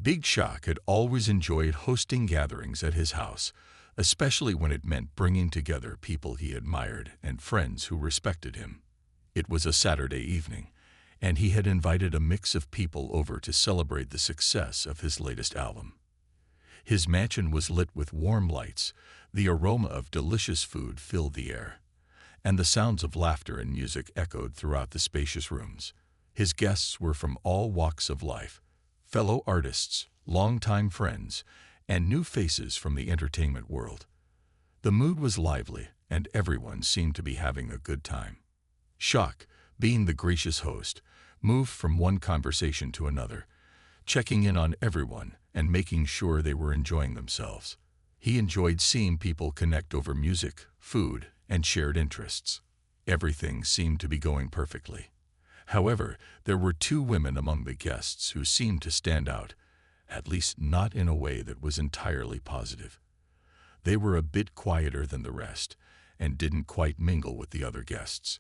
Big Shaq had always enjoyed hosting gatherings at his house, especially when it meant bringing together people he admired and friends who respected him. It was a Saturday evening, and he had invited a mix of people over to celebrate the success of his latest album. His mansion was lit with warm lights, the aroma of delicious food filled the air, and the sounds of laughter and music echoed throughout the spacious rooms. His guests were from all walks of life, fellow artists, longtime friends, and new faces from the entertainment world. The mood was lively, and everyone seemed to be having a good time. Shaq, being the gracious host, moved from one conversation to another, checking in on everyone and making sure they were enjoying themselves. He enjoyed seeing people connect over music, food, and shared interests. Everything seemed to be going perfectly. However, there were two women among the guests who seemed to stand out, at least not in a way that was entirely positive. They were a bit quieter than the rest and didn't quite mingle with the other guests.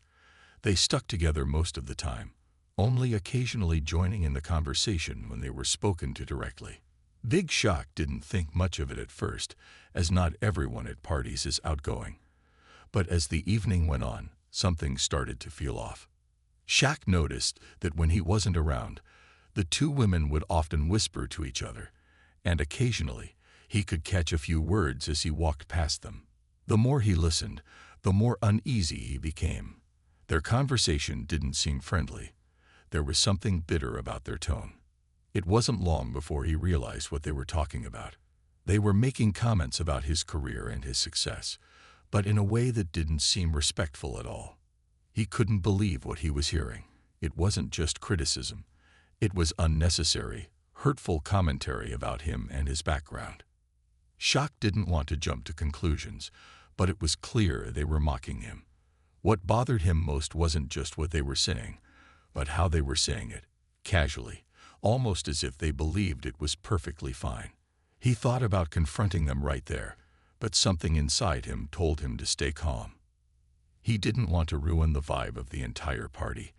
They stuck together most of the time, only occasionally joining in the conversation when they were spoken to directly. Big Shaq didn't think much of it at first, as not everyone at parties is outgoing. But as the evening went on, something started to feel off. Shaq noticed that when he wasn't around, the two women would often whisper to each other, and occasionally he could catch a few words as he walked past them. The more he listened, the more uneasy he became. Their conversation didn't seem friendly. There was something bitter about their tone. It wasn't long before he realized what they were talking about. They were making comments about his career and his success, but in a way that didn't seem respectful at all. He couldn't believe what he was hearing. It wasn't just criticism. It was unnecessary, hurtful commentary about him and his background. Shaq didn't want to jump to conclusions, but it was clear they were mocking him. What bothered him most wasn't just what they were saying, but how they were saying it, casually, almost as if they believed it was perfectly fine. He thought about confronting them right there, but something inside him told him to stay calm. He didn't want to ruin the vibe of the entire party,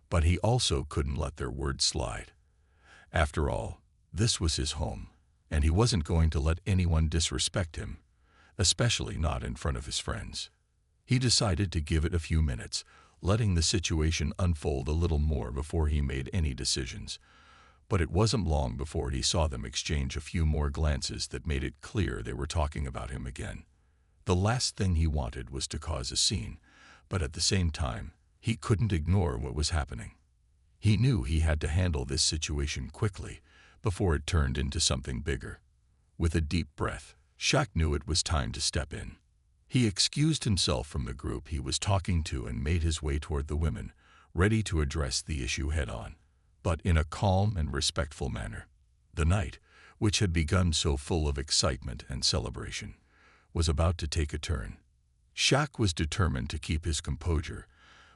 but he also couldn't let their words slide. After all, this was his home, and he wasn't going to let anyone disrespect him, especially not in front of his friends. He decided to give it a few minutes, letting the situation unfold a little more before he made any decisions. But it wasn't long before he saw them exchange a few more glances that made it clear they were talking about him again. The last thing he wanted was to cause a scene, but at the same time, he couldn't ignore what was happening. He knew he had to handle this situation quickly before it turned into something bigger. With a deep breath, Shaq knew it was time to step in. He excused himself from the group he was talking to and made his way toward the women, ready to address the issue head-on, but in a calm and respectful manner. The night, which had begun so full of excitement and celebration, was about to take a turn. Shaq was determined to keep his composure,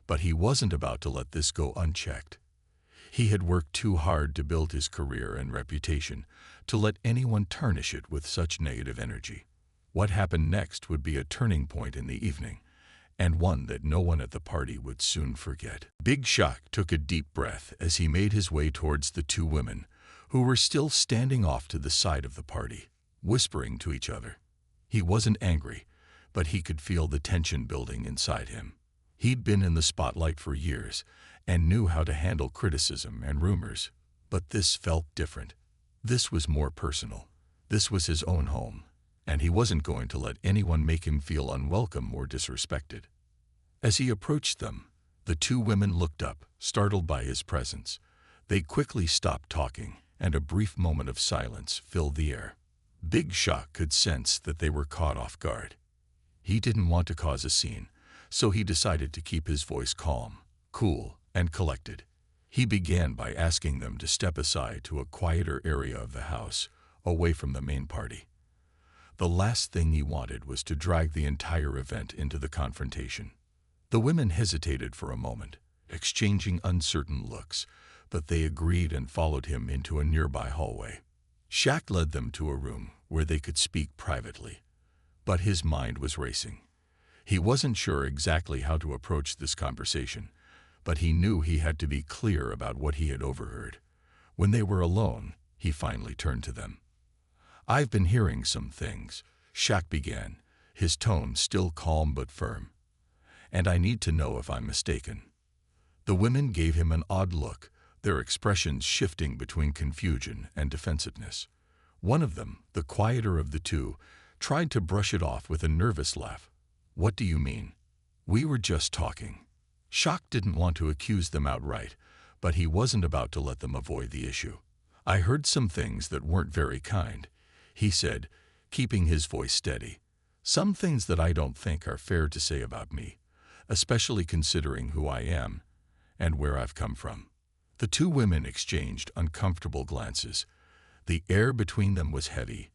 but he wasn't about to let this go unchecked. He had worked too hard to build his career and reputation to let anyone tarnish it with such negative energy. What happened next would be a turning point in the evening, and one that no one at the party would soon forget. Big Shaq took a deep breath as he made his way towards the two women, who were still standing off to the side of the party, whispering to each other. He wasn't angry, but he could feel the tension building inside him. He'd been in the spotlight for years and knew how to handle criticism and rumors, but this felt different. This was more personal. This was his own home, and he wasn't going to let anyone make him feel unwelcome or disrespected. As he approached them, the two women looked up, startled by his presence. They quickly stopped talking, and a brief moment of silence filled the air. Big Shaq could sense that they were caught off guard. He didn't want to cause a scene, so he decided to keep his voice calm, cool, and collected. He began by asking them to step aside to a quieter area of the house, away from the main party. The last thing he wanted was to drag the entire event into the confrontation. The women hesitated for a moment, exchanging uncertain looks, but they agreed and followed him into a nearby hallway. Shaq led them to a room where they could speak privately, but his mind was racing. He wasn't sure exactly how to approach this conversation, but he knew he had to be clear about what he had overheard. When they were alone, He finally turned to them. "I've been hearing some things," Shaq began, his tone still calm but firm. "And I need to know if I'm mistaken." The women gave him an odd look, their expressions shifting between confusion and defensiveness. One of them, the quieter of the two, tried to brush it off with a nervous laugh. "What do you mean?" "We were just talking." Shaq didn't want to accuse them outright, but he wasn't about to let them avoid the issue. "I heard some things that weren't very kind," he said, keeping his voice steady. "Some things that I don't think are fair to say about me, especially considering who I am and where I've come from." The two women exchanged uncomfortable glances. The air between them was heavy,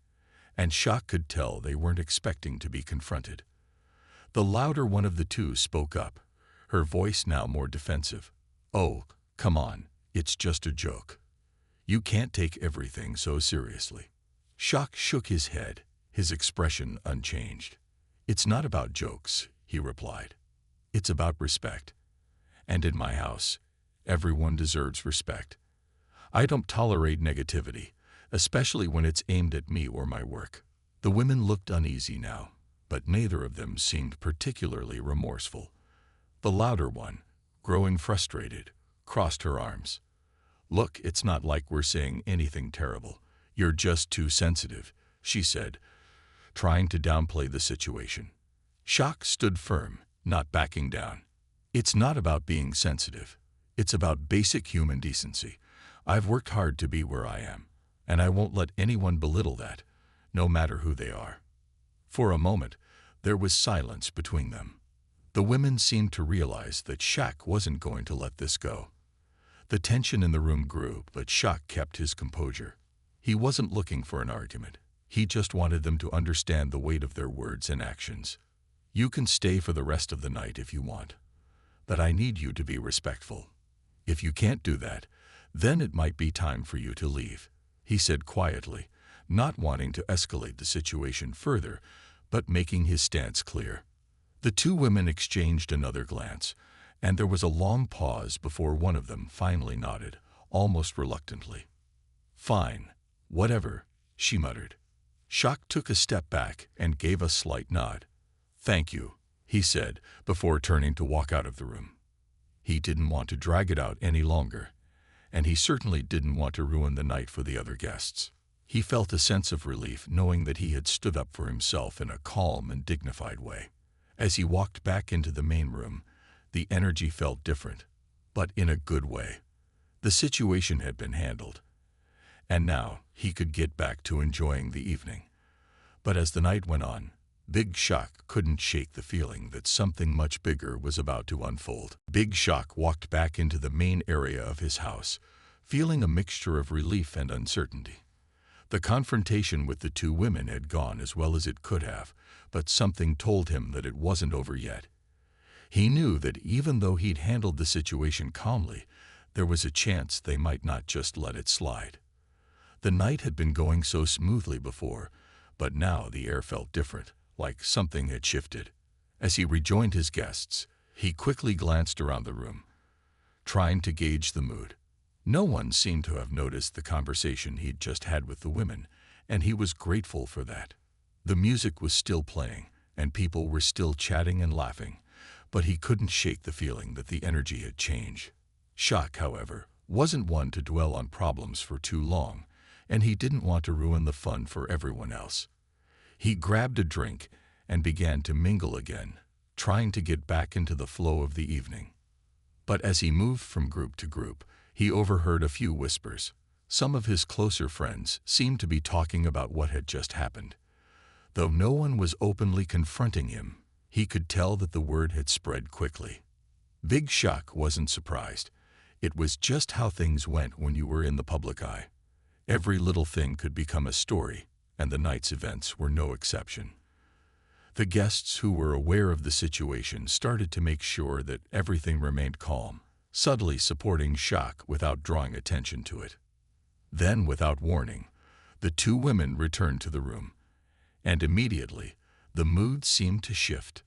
and Shaq could tell they weren't expecting to be confronted. The louder one of the two spoke up, her voice now more defensive. "Oh, come on, it's just a joke. You can't take everything so seriously." Shaq shook his head, his expression unchanged. "It's not about jokes," he replied. "It's about respect. And in my house, everyone deserves respect. I don't tolerate negativity, especially when it's aimed at me or my work." The women looked uneasy now, but neither of them seemed particularly remorseful. The louder one, growing frustrated, crossed her arms. "Look, it's not like we're saying anything terrible. You're just too sensitive," she said, trying to downplay the situation. Shaq stood firm, not backing down. "It's not about being sensitive. It's about basic human decency. I've worked hard to be where I am, and I won't let anyone belittle that, no matter who they are." For a moment, there was silence between them. The women seemed to realize that Shaq wasn't going to let this go. The tension in the room grew, but Shaq kept his composure. He wasn't looking for an argument. He just wanted them to understand the weight of their words and actions. "You can stay for the rest of the night if you want, but I need you to be respectful. If you can't do that, then it might be time for you to leave," he said quietly, not wanting to escalate the situation further, but making his stance clear. The two women exchanged another glance, and there was a long pause before one of them finally nodded, almost reluctantly. "Fine, whatever," she muttered. Shaq took a step back and gave a slight nod. "Thank you," he said, before turning to walk out of the room. He didn't want to drag it out any longer, and he certainly didn't want to ruin the night for the other guests. He felt a sense of relief knowing that he had stood up for himself in a calm and dignified way. As he walked back into the main room, the energy felt different, but in a good way. The situation had been handled, and now he could get back to enjoying the evening. But as the night went on, Big Shaq couldn't shake the feeling that something much bigger was about to unfold. Big Shaq walked back into the main area of his house, feeling a mixture of relief and uncertainty. The confrontation with the two women had gone as well as it could have, but something told him that it wasn't over yet. He knew that even though he'd handled the situation calmly, there was a chance they might not just let it slide. The night had been going so smoothly before, but now the air felt different, like something had shifted. As he rejoined his guests, he quickly glanced around the room, trying to gauge the mood. No one seemed to have noticed the conversation he'd just had with the women, and he was grateful for that. The music was still playing, and people were still chatting and laughing, but he couldn't shake the feeling that the energy had changed. Shaq, however, wasn't one to dwell on problems for too long, and he didn't want to ruin the fun for everyone else. He grabbed a drink and began to mingle again, trying to get back into the flow of the evening. But as he moved from group to group, he overheard a few whispers. Some of his closer friends seemed to be talking about what had just happened. Though no one was openly confronting him, he could tell that the word had spread quickly. Big Shaq wasn't surprised. It was just how things went when you were in the public eye. Every little thing could become a story, and the night's events were no exception. The guests who were aware of the situation started to make sure that everything remained calm, subtly supporting Shaq without drawing attention to it. Then, without warning, the two women returned to the room, and immediately the mood seemed to shift.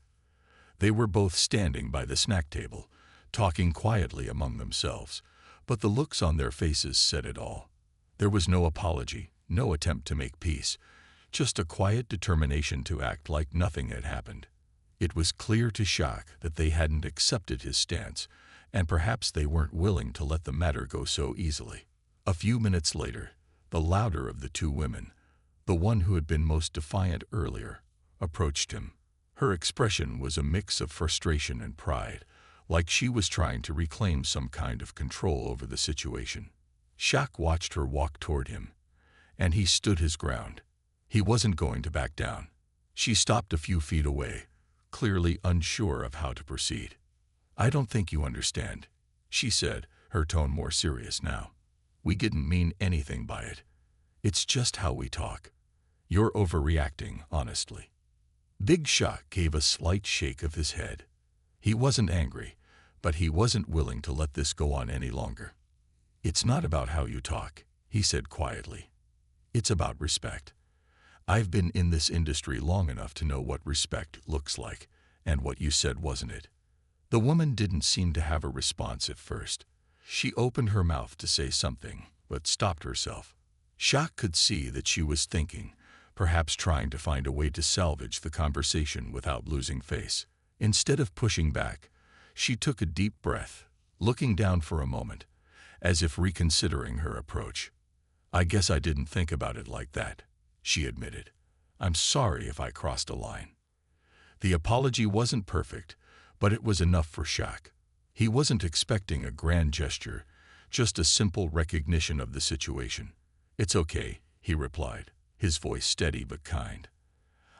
They were both standing by the snack table, talking quietly among themselves, but the looks on their faces said it all. There was no apology, no attempt to make peace, just a quiet determination to act like nothing had happened. It was clear to Shaq that they hadn't accepted his stance, and perhaps they weren't willing to let the matter go so easily. A few minutes later, the louder of the two women, the one who had been most defiant earlier, approached him. Her expression was a mix of frustration and pride, like she was trying to reclaim some kind of control over the situation. Shaq watched her walk toward him, and he stood his ground. He wasn't going to back down. She stopped a few feet away, clearly unsure of how to proceed. "I don't think you understand," she said, her tone more serious now. "We didn't mean anything by it. It's just how we talk. You're overreacting, honestly." Big Shaq gave a slight shake of his head. He wasn't angry, but he wasn't willing to let this go on any longer. "It's not about how you talk," he said quietly. "It's about respect. I've been in this industry long enough to know what respect looks like, and what you said wasn't it." The woman didn't seem to have a response at first. She opened her mouth to say something, but stopped herself. Shaq could see that she was thinking, perhaps trying to find a way to salvage the conversation without losing face. Instead of pushing back, she took a deep breath, looking down for a moment, as if reconsidering her approach. "I guess I didn't think about it like that," she admitted. "I'm sorry if I crossed a line." The apology wasn't perfect, but it was enough for Shaq. He wasn't expecting a grand gesture, just a simple recognition of the situation. "It's okay," he replied, his voice steady but kind.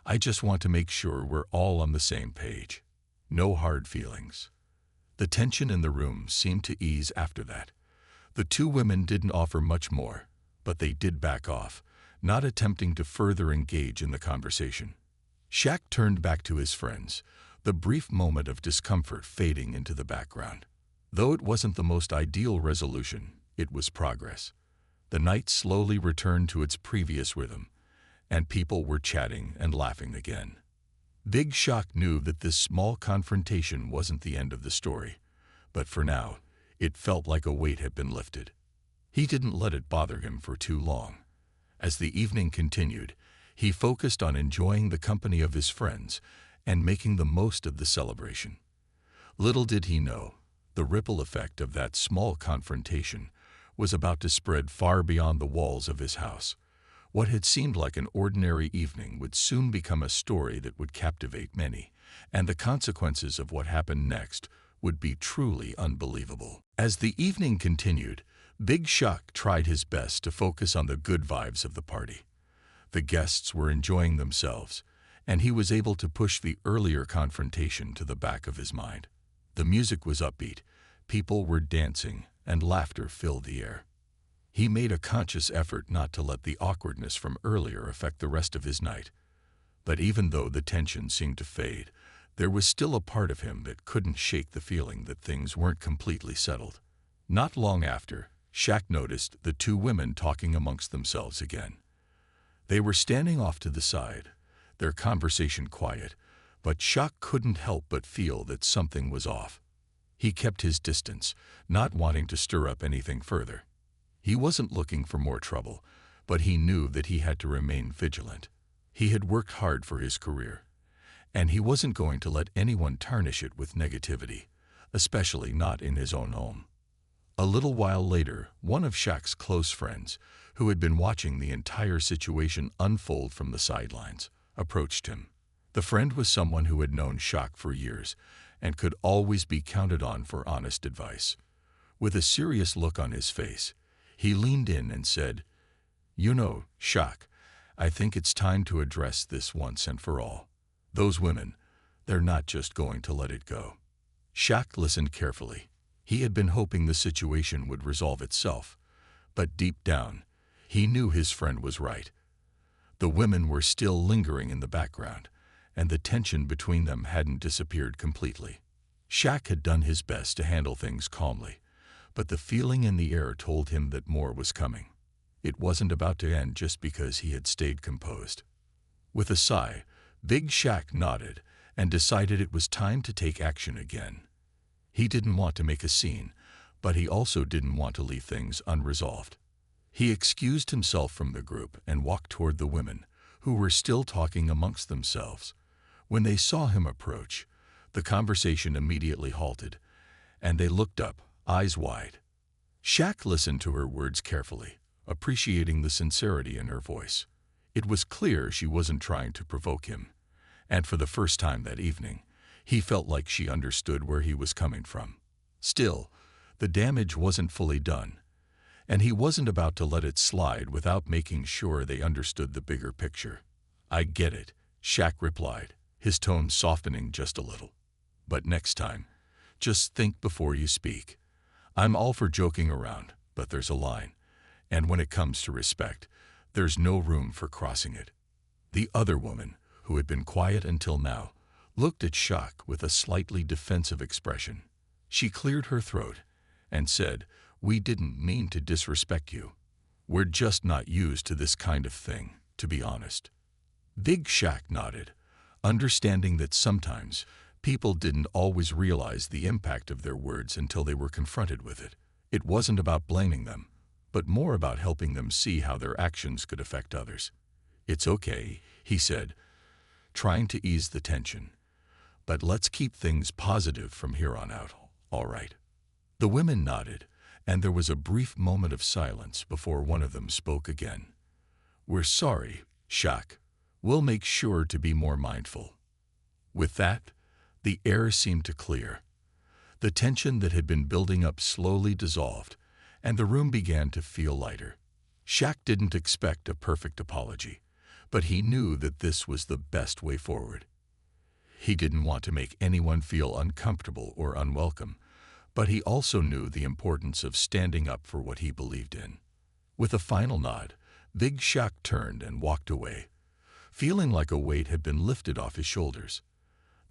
"I just want to make sure we're all on the same page. No hard feelings." The tension in the room seemed to ease after that. The two women didn't offer much more, but they did back off, not attempting to further engage in the conversation. Shaq turned back to his friends, the brief moment of discomfort fading into the background. Though it wasn't the most ideal resolution, it was progress. The night slowly returned to its previous rhythm, and people were chatting and laughing again. Big Shaq knew that this small confrontation wasn't the end of the story, but for now, it felt like a weight had been lifted. He didn't let it bother him for too long. As the evening continued, he focused on enjoying the company of his friends and making the most of the celebration. Little did he know, the ripple effect of that small confrontation was about to spread far beyond the walls of his house. What had seemed like an ordinary evening would soon become a story that would captivate many, and the consequences of what happened next would be truly unbelievable. As the evening continued, Big Shaq tried his best to focus on the good vibes of the party. The guests were enjoying themselves, and he was able to push the earlier confrontation to the back of his mind. The music was upbeat, people were dancing, and laughter filled the air. He made a conscious effort not to let the awkwardness from earlier affect the rest of his night. But even though the tension seemed to fade, there was still a part of him that couldn't shake the feeling that things weren't completely settled. Not long after, Shaq noticed the two women talking amongst themselves again. They were standing off to the side, their conversation quiet, but Shaq couldn't help but feel that something was off. He kept his distance, not wanting to stir up anything further. He wasn't looking for more trouble, but he knew that he had to remain vigilant. He had worked hard for his career, and he wasn't going to let anyone tarnish it with negativity, especially not in his own home. A little while later, one of Shaq's close friends, who had been watching the entire situation unfold from the sidelines, approached him. The friend was someone who had known Shaq for years and could always be counted on for honest advice. With a serious look on his face, he leaned in and said, "You know, Shaq, I think it's time to address this once and for all. Those women, they're not just going to let it go." Shaq listened carefully. He had been hoping the situation would resolve itself, but deep down, he knew his friend was right. The women were still lingering in the background, and the tension between them hadn't disappeared completely. Shaq had done his best to handle things calmly, but the feeling in the air told him that more was coming. It wasn't about to end just because he had stayed composed. With a sigh, Big Shaq nodded and decided it was time to take action again. He didn't want to make a scene, but he also didn't want to leave things unresolved. He excused himself from the group and walked toward the women, who were still talking amongst themselves. When they saw him approach, the conversation immediately halted, and they looked up, eyes wide. Shaq listened to her words carefully, appreciating the sincerity in her voice. It was clear she wasn't trying to provoke him, and for the first time that evening, he felt like she understood where he was coming from. Still, the damage wasn't fully done, and he wasn't about to let it slide without making sure they understood the bigger picture. "I get it," Shaq replied, his tone softening just a little. "But next time, just think before you speak. I'm all for joking around, but there's a line, and when it comes to respect, there's no room for crossing it." The other woman, who had been quiet until now, looked at Shaq with a slightly defensive expression. She cleared her throat and said, "We didn't mean to disrespect you. We're just not used to this kind of thing, to be honest." Big Shaq nodded, understanding that sometimes people didn't always realize the impact of their words until they were confronted with it. It wasn't about blaming them, but more about helping them see how their actions could affect others. "It's okay," he said, trying to ease the tension. "But let's keep things positive from here on out, all right?" The women nodded, and there was a brief moment of silence before one of them spoke again. "We're sorry, Shaq. We'll make sure to be more mindful." With that, the air seemed to clear. The tension that had been building up slowly dissolved, and the room began to feel lighter. Shaq didn't expect a perfect apology, but he knew that this was the best way forward. He didn't want to make anyone feel uncomfortable or unwelcome, but he also knew the importance of standing up for what he believed in. With a final nod, Big Shaq turned and walked away, feeling like a weight had been lifted off his shoulders.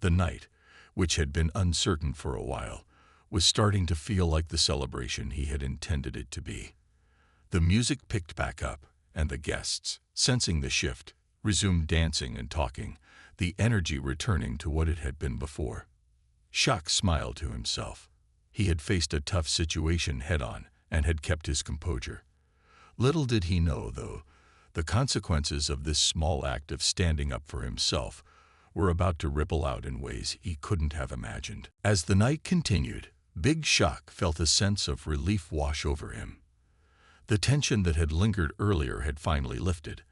The night, which had been uncertain for a while, was starting to feel like the celebration he had intended it to be. The music picked back up, and the guests, sensing the shift, resumed dancing and talking, the energy returning to what it had been before. Shaq smiled to himself. He had faced a tough situation head-on and had kept his composure. Little did he know, though, the consequences of this small act of standing up for himself were about to ripple out in ways he couldn't have imagined. As the night continued, Big Shaq felt a sense of relief wash over him. The tension that had lingered earlier had finally lifted,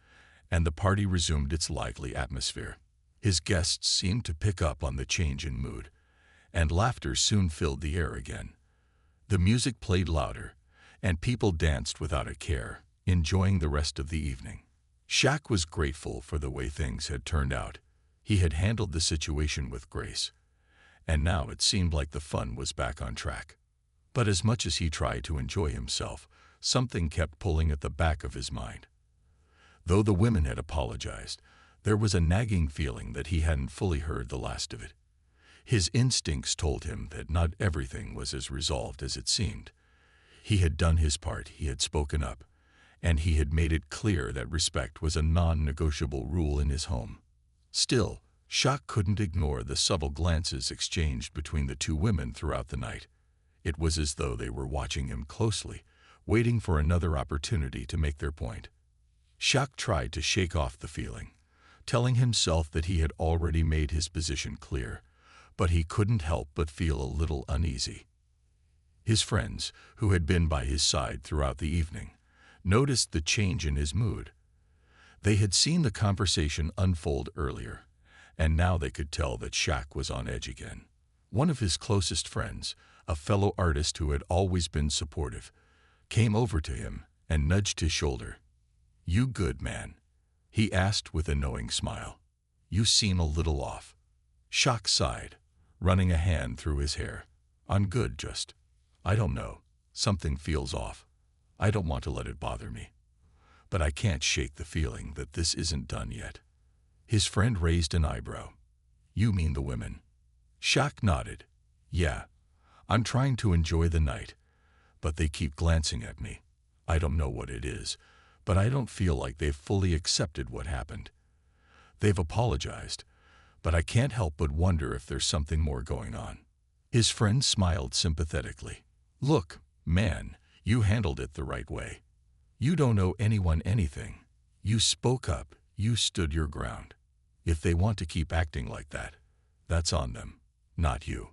and the party resumed its lively atmosphere. His guests seemed to pick up on the change in mood, and laughter soon filled the air again. The music played louder, and people danced without a care, enjoying the rest of the evening. Shaq was grateful for the way things had turned out. He had handled the situation with grace, and now it seemed like the fun was back on track. But as much as he tried to enjoy himself, something kept pulling at the back of his mind. Though the women had apologized, there was a nagging feeling that he hadn't fully heard the last of it. His instincts told him that not everything was as resolved as it seemed. He had done his part, he had spoken up, and he had made it clear that respect was a non-negotiable rule in his home. Still, Shaq couldn't ignore the subtle glances exchanged between the two women throughout the night. It was as though they were watching him closely, waiting for another opportunity to make their point. Shaq tried to shake off the feeling, telling himself that he had already made his position clear, but he couldn't help but feel a little uneasy. His friends, who had been by his side throughout the evening, noticed the change in his mood. They had seen the conversation unfold earlier, and now they could tell that Shaq was on edge again. One of his closest friends, a fellow artist who had always been supportive, came over to him and nudged his shoulder. "You good, man?" he asked with a knowing smile. "You seem a little off." Shaq sighed, running a hand through his hair. "I'm good, just. I don't know. Something feels off. I don't want to let it bother me. But I can't shake the feeling that this isn't done yet." His friend raised an eyebrow. "You mean the women?" Shaq nodded. "Yeah. I'm trying to enjoy the night, but they keep glancing at me. I don't know what it is, but I don't feel like they've fully accepted what happened. They've apologized, but I can't help but wonder if there's something more going on." His friend smiled sympathetically. "Look, man, you handled it the right way. You don't owe anyone anything. You spoke up. You stood your ground. If they want to keep acting like that, that's on them, not you.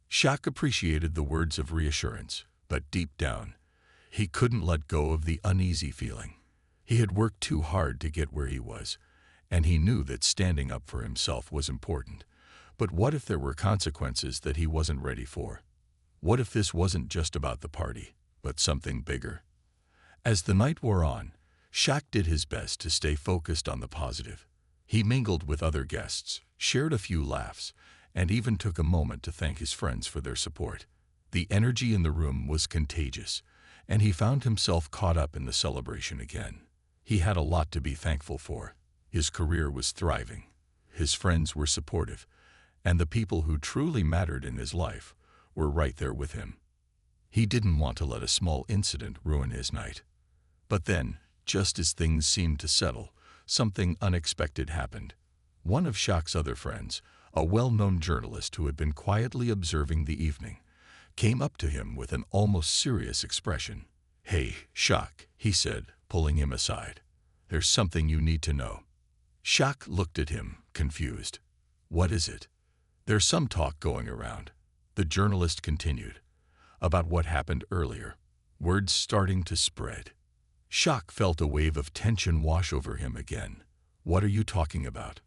Shaq appreciated the words of reassurance, but deep down, he couldn't let go of the uneasy feeling. He had worked too hard to get where he was, and he knew that standing up for himself was important. But what if there were consequences that he wasn't ready for? What if this wasn't just about the party, but something bigger? As the night wore on, Shaq did his best to stay focused on the positive. He mingled with other guests, shared a few laughs, and even took a moment to thank his friends for their support. The energy in the room was contagious, and he found himself caught up in the celebration again. He had a lot to be thankful for. His career was thriving, his friends were supportive, and the people who truly mattered in his life were right there with him. He didn't want to let a small incident ruin his night. But then, just as things seemed to settle, something unexpected happened. One of Shaq's other friends, a well-known journalist who had been quietly observing the evening, came up to him with an almost serious expression. "Hey, Shaq," he said, pulling him aside. "There's something you need to know." Shaq looked at him, confused. "What is it?" "There's some talk going around," the journalist continued, "about what happened earlier. Word's starting to spread." Shaq felt a wave of tension wash over him again. "What are you talking about?"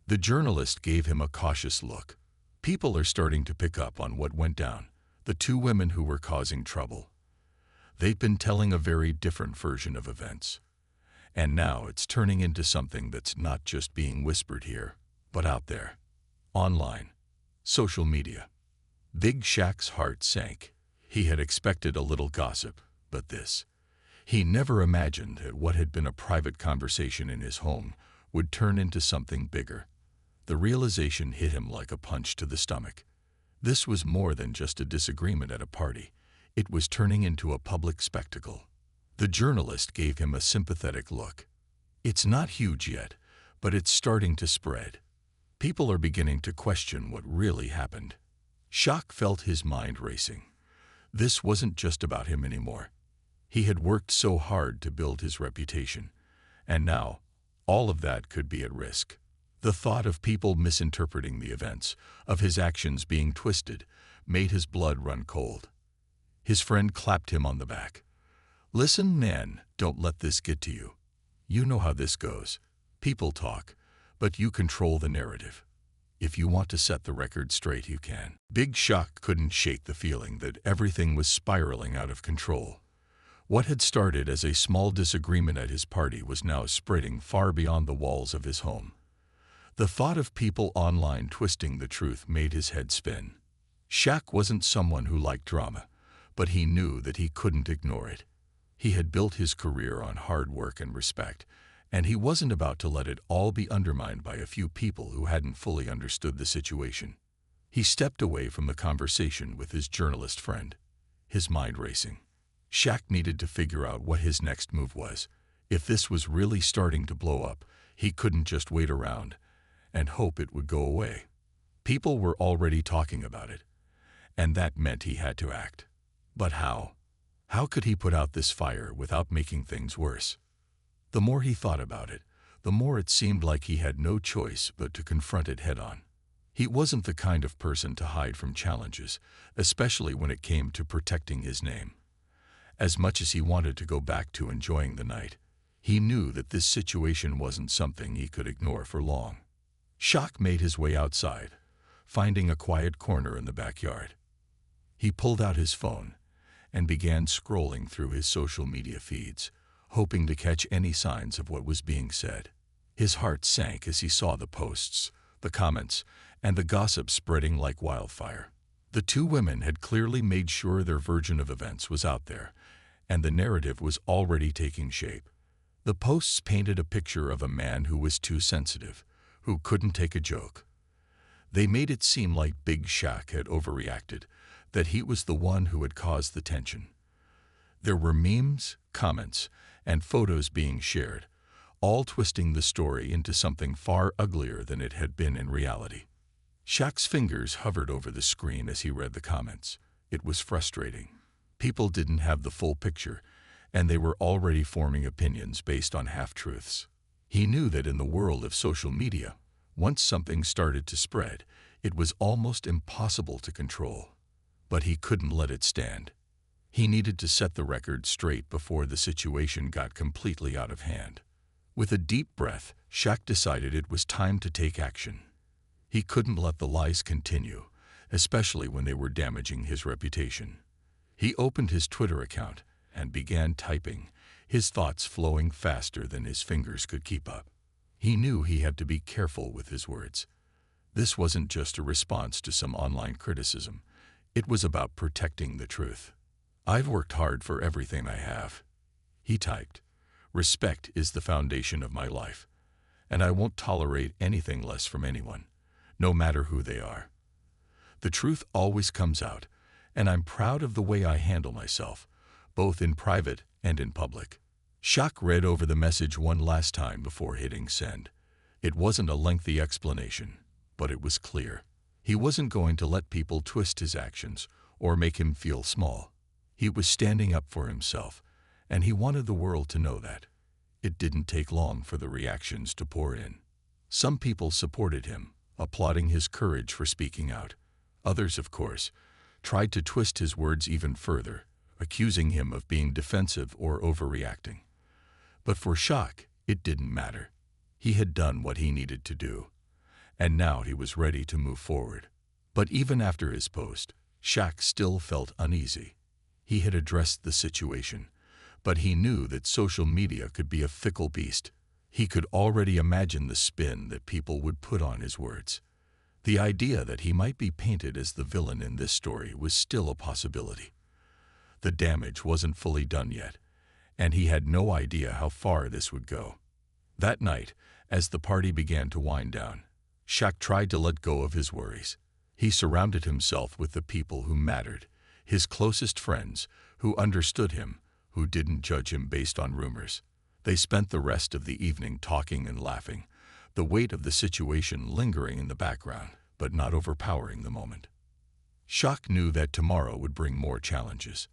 The journalist gave him a cautious look. "People are starting to pick up on what went down, the two women who were causing trouble. They've been telling a very different version of events. And now it's turning into something that's not just being whispered here, but out there. Online. Social media." Big Shaq's heart sank. He had expected a little gossip, but this. He never imagined that what had been a private conversation in his home would turn into something bigger. The realization hit him like a punch to the stomach. This was more than just a disagreement at a party. It was turning into a public spectacle. The journalist gave him a sympathetic look. "It's not huge yet, but it's starting to spread. People are beginning to question what really happened." Shaq felt his mind racing. This wasn't just about him anymore. He had worked so hard to build his reputation, and now all of that could be at risk. The thought of people misinterpreting the events, of his actions being twisted, made his blood run cold. His friend clapped him on the back. "Listen, man, don't let this get to you. You know how this goes. People talk, but you control the narrative. If you want to set the record straight, you can." Big Shaq couldn't shake the feeling that everything was spiraling out of control. What had started as a small disagreement at his party was now spreading far beyond the walls of his home. The thought of people online twisting the truth made his head spin. Shaq wasn't someone who liked drama, but he knew that he couldn't ignore it. He had built his career on hard work and respect, and he wasn't about to let it all be undermined by a few people who hadn't fully understood the situation. He stepped away from the conversation with his journalist friend, his mind racing. Shaq needed to figure out what his next move was. If this was really starting to blow up, he couldn't just wait around and hope it would go away. People were already talking about it, and that meant he had to act. But how? How could he put out this fire without making things worse? The more he thought about it, the more it seemed like he had no choice but to confront it head-on. He wasn't the kind of person to hide from challenges, especially when it came to protecting his name. As much as he wanted to go back to enjoying the night, he knew that this situation wasn't something he could ignore for long. Shaq made his way outside, finding a quiet corner in the backyard. He pulled out his phone and began scrolling through his social media feeds, hoping to catch any signs of what was being said. His heart sank as he saw the posts, the comments, and the gossip spreading like wildfire. The two women had clearly made sure their version of events was out there, and the narrative was already taking shape. The posts painted a picture of a man who was too sensitive, who couldn't take a joke. They made it seem like Big Shaq had overreacted, that he was the one who had caused the tension. There were memes, comments, and photos being shared, all twisting the story into something far uglier than it had been in reality. Shaq's fingers hovered over the screen as he read the comments. It was frustrating. People didn't have the full picture, and they were already forming opinions based on half-truths. He knew that in the world of social media, once something started to spread, it was almost impossible to control. But he couldn't let it stand. He needed to set the record straight before the situation got completely out of hand. With a deep breath, Shaq decided it was time to take action. He couldn't let the lies continue, especially when they were damaging his reputation. He opened his Twitter account and began typing, his thoughts flowing faster than his fingers could keep up. He knew he had to be careful with his words. This wasn't just a response to some online criticism. It was about protecting the truth. "I've worked hard for everything I have," he typed. "Respect is the foundation of my life, and I won't tolerate anything less from anyone, no matter who they are. The truth always comes out, and I'm proud of the way I handle myself, both in private and in public." Shaq read over the message one last time before hitting send. It wasn't a lengthy explanation, but it was clear. He wasn't going to let people twist his actions or make him feel small. He was standing up for himself, and he wanted the world to know that. It didn't take long for the reactions to pour in. Some people supported him, applauding his courage for speaking out. Others, of course, tried to twist his words even further, accusing him of being defensive or overreacting. But for Shaq, it didn't matter. He had done what he needed to do, and now he was ready to move forward. But even after his post, Shaq still felt uneasy. He had addressed the situation, but he knew that social media could be a fickle beast. He could already imagine the spin that people would put on his words. The idea that he might be painted as the villain in this story was still a possibility. The damage wasn't fully done yet, and he had no idea how far this would go. That night, as the party began to wind down, Shaq tried to let go of his worries. He surrounded himself with the people who mattered, his closest friends, who understood him, who didn't judge him based on rumors. They spent the rest of the evening talking and laughing, the weight of the situation lingering in the background, but not overpowering the moment. Shaq knew that tomorrow would bring more challenges.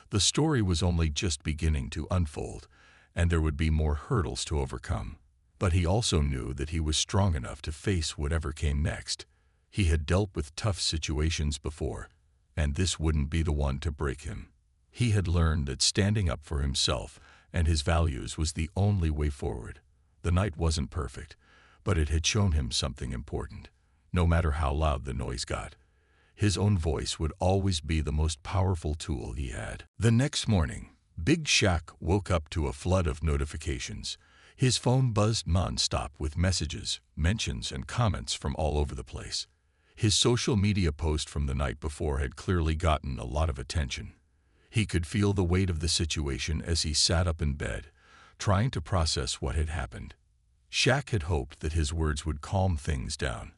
The story was only just beginning to unfold, and there would be more hurdles to overcome. But he also knew that he was strong enough to face whatever came next. He had dealt with tough situations before, and this wouldn't be the one to break him. He had learned that standing up for himself and his values was the only way forward. The night wasn't perfect, but it had shown him something important. No matter how loud the noise got, his own voice would always be the most powerful tool he had. The next morning, Big Shaq woke up to a flood of notifications. His phone buzzed nonstop with messages, mentions, and comments from all over the place. His social media post from the night before had clearly gotten a lot of attention. He could feel the weight of the situation as he sat up in bed, trying to process what had happened. Shaq had hoped that his words would calm things down,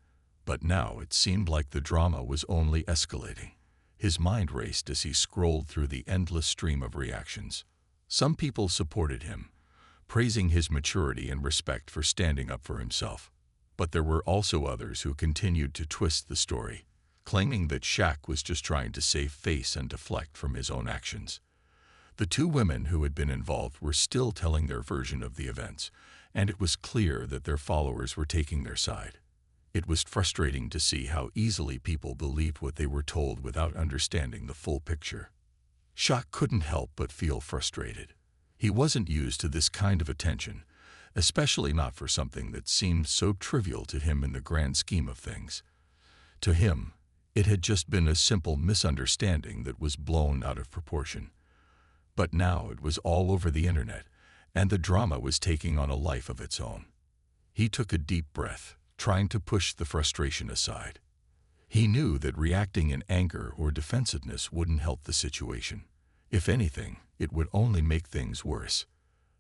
but now it seemed like the drama was only escalating. His mind raced as he scrolled through the endless stream of reactions. Some people supported him, praising his maturity and respect for standing up for himself. But there were also others who continued to twist the story, claiming that Shaq was just trying to save face and deflect from his own actions. The two women who had been involved were still telling their version of the events, and it was clear that their followers were taking their side. It was frustrating to see how easily people believed what they were told without understanding the full picture. Shaq couldn't help but feel frustrated. He wasn't used to this kind of attention, especially not for something that seemed so trivial to him in the grand scheme of things. To him, it had just been a simple misunderstanding that was blown out of proportion. But now it was all over the internet, and the drama was taking on a life of its own. He took a deep breath, trying to push the frustration aside. He knew that reacting in anger or defensiveness wouldn't help the situation. If anything, it would only make things worse.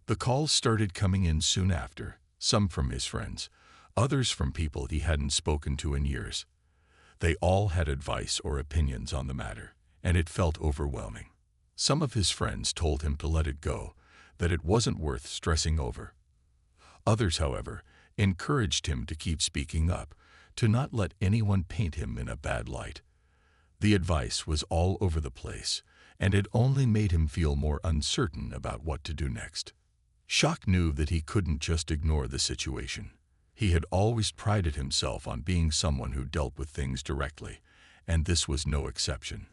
The calls started coming in soon after, some from his friends, others from people he hadn't spoken to in years. They all had advice or opinions on the matter, and it felt overwhelming. Some of his friends told him to let it go, that it wasn't worth stressing over. Others, however, encouraged him to keep speaking up, to not let anyone paint him in a bad light. The advice was all over the place, and it only made him feel more uncertain about what to do next. Shaq knew that he couldn't just ignore the situation. He had always prided himself on being someone who dealt with things directly, and this was no exception.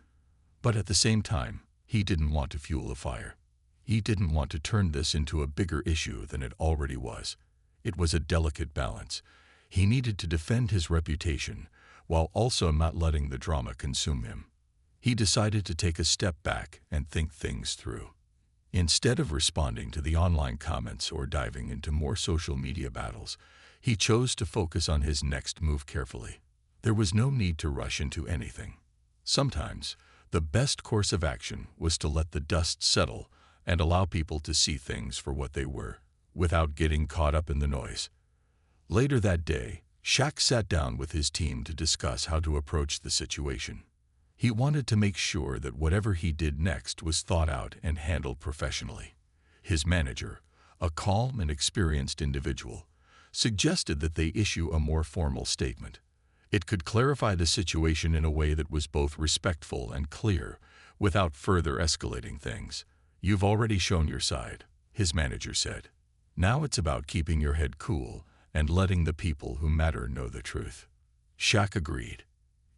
But at the same time, he didn't want to fuel a fire. He didn't want to turn this into a bigger issue than it already was. It was a delicate balance. He needed to defend his reputation while also not letting the drama consume him. He decided to take a step back and think things through. Instead of responding to the online comments or diving into more social media battles, he chose to focus on his next move carefully. There was no need to rush into anything. Sometimes, the best course of action was to let the dust settle and allow people to see things for what they were, without getting caught up in the noise. Later that day, Shaq sat down with his team to discuss how to approach the situation. He wanted to make sure that whatever he did next was thought out and handled professionally. His manager, a calm and experienced individual, suggested that they issue a more formal statement. It could clarify the situation in a way that was both respectful and clear, without further escalating things. "You've already shown your side," his manager said. "Now it's about keeping your head cool and letting the people who matter know the truth." Shaq agreed.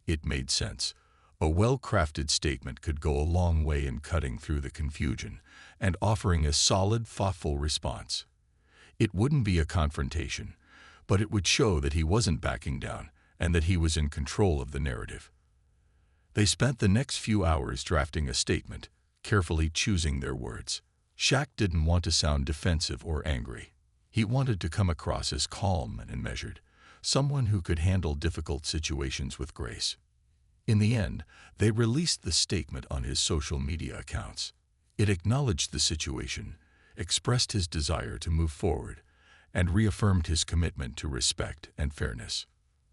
It made sense. A well-crafted statement could go a long way in cutting through the confusion and offering a solid, thoughtful response. It wouldn't be a confrontation, but it would show that he wasn't backing down and that he was in control of the narrative. They spent the next few hours drafting a statement, carefully choosing their words. Shaq didn't want to sound defensive or angry. He wanted to come across as calm and measured, someone who could handle difficult situations with grace. In the end, they released the statement on his social media accounts. It acknowledged the situation, expressed his desire to move forward, and reaffirmed his commitment to respect and fairness.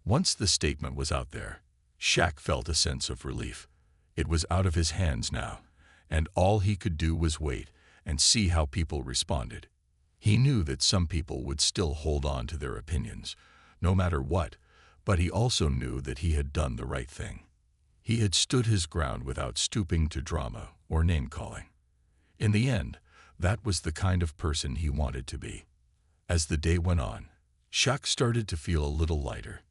Once the statement was out there, Shaq felt a sense of relief. It was out of his hands now, and all he could do was wait and see how people responded. He knew that some people would still hold on to their opinions, no matter what, but he also knew that he had done the right thing. He had stood his ground without stooping to drama or name-calling. In the end, that was the kind of person he wanted to be. As the day went on, Shaq started to feel a little lighter.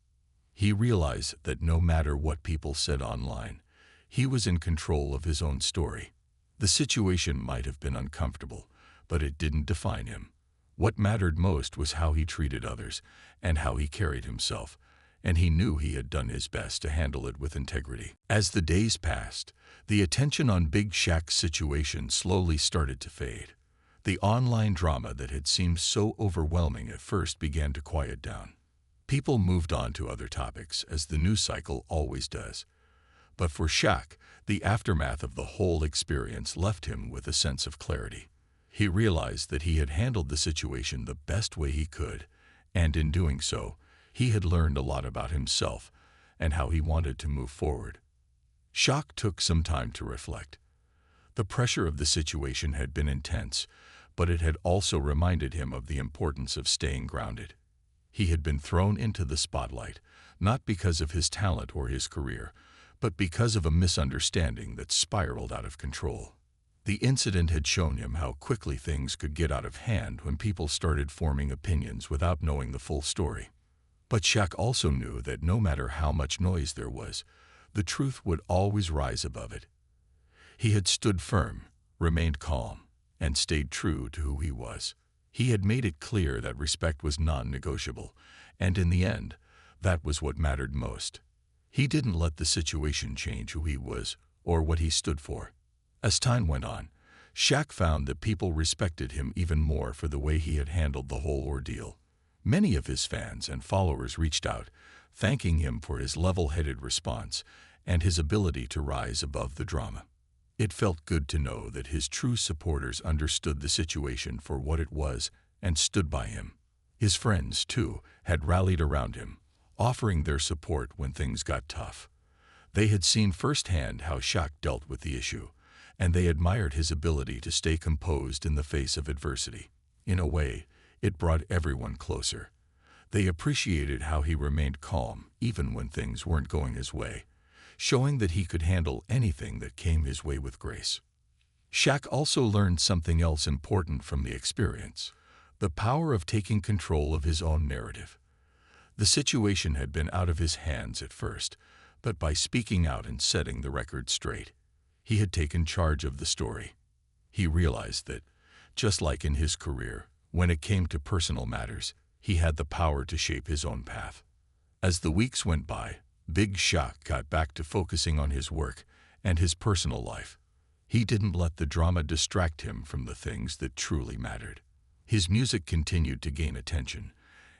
He realized that no matter what people said online, he was in control of his own story. The situation might have been uncomfortable, but it didn't define him. What mattered most was how he treated others and how he carried himself, and he knew he had done his best to handle it with integrity. As the days passed, the attention on Big Shaq's situation slowly started to fade. The online drama that had seemed so overwhelming at first began to quiet down. People moved on to other topics, as the news cycle always does. But for Shaq, the aftermath of the whole experience left him with a sense of clarity. He realized that he had handled the situation the best way he could, and in doing so, he had learned a lot about himself and how he wanted to move forward. Shaq took some time to reflect. The pressure of the situation had been intense, but it had also reminded him of the importance of staying grounded. He had been thrown into the spotlight, not because of his talent or his career, but because of a misunderstanding that spiraled out of control. The incident had shown him how quickly things could get out of hand when people started forming opinions without knowing the full story. But Shaq also knew that no matter how much noise there was, the truth would always rise above it. He had stood firm, remained calm, and stayed true to who he was. He had made it clear that respect was non-negotiable, and in the end, that was what mattered most. He didn't let the situation change who he was or what he stood for. As time went on, Shaq found that people respected him even more for the way he had handled the whole ordeal. Many of his fans and followers reached out, thanking him for his level-headed response and his ability to rise above the drama. It felt good to know that his true supporters understood the situation for what it was and stood by him. His friends, too, had rallied around him, offering their support when things got tough. They had seen firsthand how Shaq dealt with the issue, and they admired his ability to stay composed in the face of adversity. In a way, it brought everyone closer. They appreciated how he remained calm even when things weren't going his way, showing that he could handle anything that came his way with grace. Shaq also learned something else important from the experience: the power of taking control of his own narrative. The situation had been out of his hands at first, but by speaking out and setting the record straight, he had taken charge of the story. He realized that, just like in his career, when it came to personal matters, he had the power to shape his own path. As the weeks went by, Big Shaq got back to focusing on his work and his personal life. He didn't let the drama distract him from the things that truly mattered. His music continued to gain attention,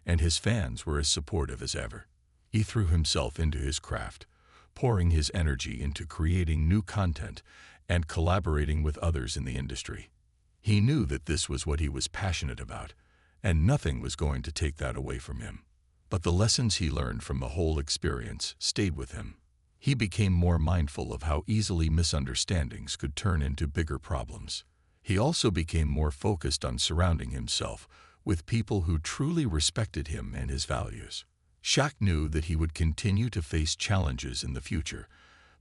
and his fans were as supportive as ever. He threw himself into his craft, pouring his energy into creating new content and collaborating with others in the industry. He knew that this was what he was passionate about, and nothing was going to take that away from him. But the lessons he learned from the whole experience stayed with him. He became more mindful of how easily misunderstandings could turn into bigger problems. He also became more focused on surrounding himself with people who truly respected him and his values. Shaq knew that he would continue to face challenges in the future,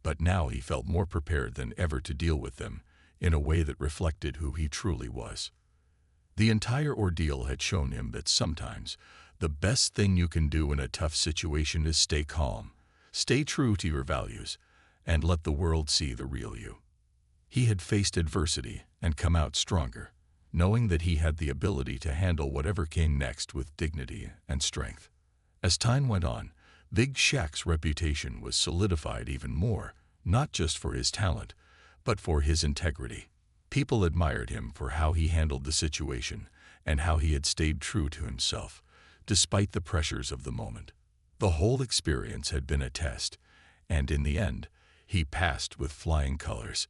but now he felt more prepared than ever to deal with them in a way that reflected who he truly was. The entire ordeal had shown him that sometimes the best thing you can do in a tough situation is stay calm, stay true to your values, and let the world see the real you. He had faced adversity and come out stronger, knowing that he had the ability to handle whatever came next with dignity and strength. As time went on, Big Shaq's reputation was solidified even more, not just for his talent, but for his integrity. People admired him for how he handled the situation and how he had stayed true to himself, despite the pressures of the moment. The whole experience had been a test, and in the end, he passed with flying colors.